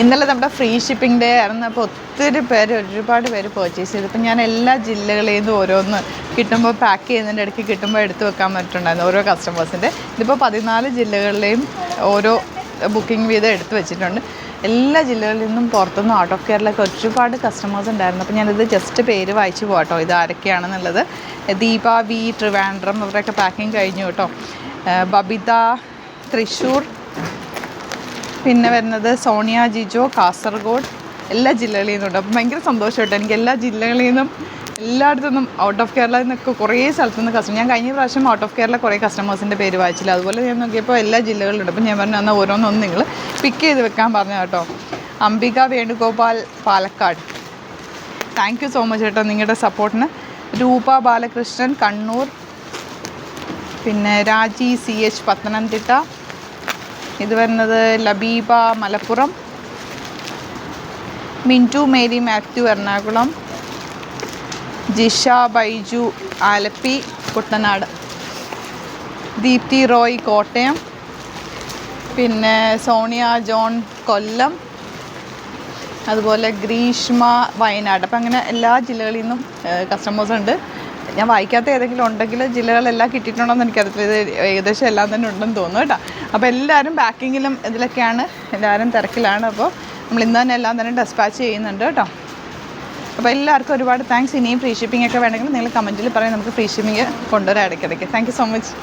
ഇന്നലെ നമ്മുടെ free shipping day ആയിരുന്നു. അപ്പോൾ ഒരുപാട് പേര് പർച്ചേസ് ചെയ്തു. ഇപ്പം ഞാൻ എല്ലാ ജില്ലകളിൽ നിന്നും ഓരോന്ന് കിട്ടുമ്പോൾ പാക്ക് ചെയ്യുന്നതിൻ്റെ ഇടയ്ക്ക് കിട്ടുമ്പോൾ എടുത്ത് വെക്കാൻ പറ്റുന്നുണ്ടായിരുന്നു ഓരോ കസ്റ്റമേഴ്സിൻ്റെ. ഇതിപ്പോൾ 14 ജില്ലകളിലെയും ഓരോ ബുക്കിംഗ് വീതം എടുത്ത് വെച്ചിട്ടുണ്ട്. എല്ലാ ജില്ലകളിൽ നിന്നും പുറത്തുനിന്നും ഔട്ട് ഓഫ് കേരളയൊക്കെ ഒരുപാട് കസ്റ്റമേഴ്സ് ഉണ്ടായിരുന്നു. അപ്പോൾ ഞാനിത് ജസ്റ്റ് പേര് വായിച്ചു പോകാട്ടോ, ഇത് ആരൊക്കെയാണെന്നുള്ളത്. ദീപ വി ട്രിവാൻഡ്രം, അവരുടെയൊക്കെ പാക്കിങ് കഴിഞ്ഞു കേട്ടോ. ബബിത തൃശ്ശൂർ, പിന്നെ വരുന്നത് സോണിയ ജിജോ കാസർഗോഡ്, എല്ലാ ജില്ലകളിൽ നിന്നുണ്ട്. അപ്പം ഭയങ്കര സന്തോഷമായിട്ട് എനിക്ക് എല്ലാ ജില്ലകളിൽ നിന്നും എല്ലായിടത്തു നിന്നും ഔട്ട് ഓഫ് കേരളയിൽ നിന്നൊക്കെ കുറേ സ്ഥലത്തു നിന്ന് കസ്റ്റമർ. ഞാൻ കഴിഞ്ഞ പ്രാവശ്യം ഔട്ട് ഓഫ് കേരള കുറേ കസ്റ്റമേഴ്സിൻ്റെ പേര് വായിച്ചില്ല. അതുപോലെ ഞാൻ നോക്കിയപ്പോൾ എല്ലാ ജില്ലകളിലുണ്ട്. അപ്പം ഞാൻ പറഞ്ഞു എന്നാൽ ഓരോന്നൊന്നും നിങ്ങൾ പിക്ക് ചെയ്ത് വെക്കാൻ പറഞ്ഞു കേട്ടോ. Ambika Venugopal Palakkad, thank you so much കേട്ടോ നിങ്ങളുടെ സപ്പോർട്ടിന്. രൂപ ബാലകൃഷ്ണൻ കണ്ണൂർ, പിന്നെ രാജി CH പത്തനംതിട്ട, ഇത് വരുന്നത് ലബീബ മലപ്പുറം, മിൻറ്റു മേരി മാത്യു എറണാകുളം, ജിഷ ബൈജു ആലപ്പി കുട്ടനാട്, ദീപ്തി റോയ് കോട്ടയം, പിന്നെ സോണിയ ജോൺ കൊല്ലം, അതുപോലെ ഗ്രീഷ്മ വയനാട്. അപ്പം അങ്ങനെ എല്ലാ ജില്ലകളിൽ നിന്നും കസ്റ്റമേഴ്സ് ഉണ്ട്. ഞാൻ വായിക്കാത്ത ഏതെങ്കിലും ഉണ്ടെങ്കിൽ ജില്ലകളെല്ലാം കിട്ടിയിട്ടുണ്ടോയെന്ന് എനിക്കറിയത്തില്ല. ഇത് ഏകദേശം എല്ലാം തന്നെ ഉണ്ടെന്ന് തോന്നുന്നു കേട്ടോ. അപ്പോൾ എല്ലാവരും പാക്കിങ്ങിലും ഇതിലൊക്കെയാണ്, എല്ലാവരും തിരക്കിലാണ്. അപ്പോൾ നമ്മൾ ഇന്ന് തന്നെ എല്ലാം തന്നെ ഡെസ്പാച്ച് ചെയ്യുന്നുണ്ട് കേട്ടോ. അപ്പോൾ എല്ലാവർക്കും ഒരുപാട് താങ്ക്സ്. ഇനിയും ഫ്രീ ഷിപ്പിംഗ് ഒക്കെ വേണമെങ്കിൽ നിങ്ങൾ കമൻറ്റിൽ പറയും, നമുക്ക് ഫ്രീ ഷിപ്പിംഗ് കൊണ്ടുവരാം ഇടയ്ക്കിടയ്ക്ക്. Thank you so much.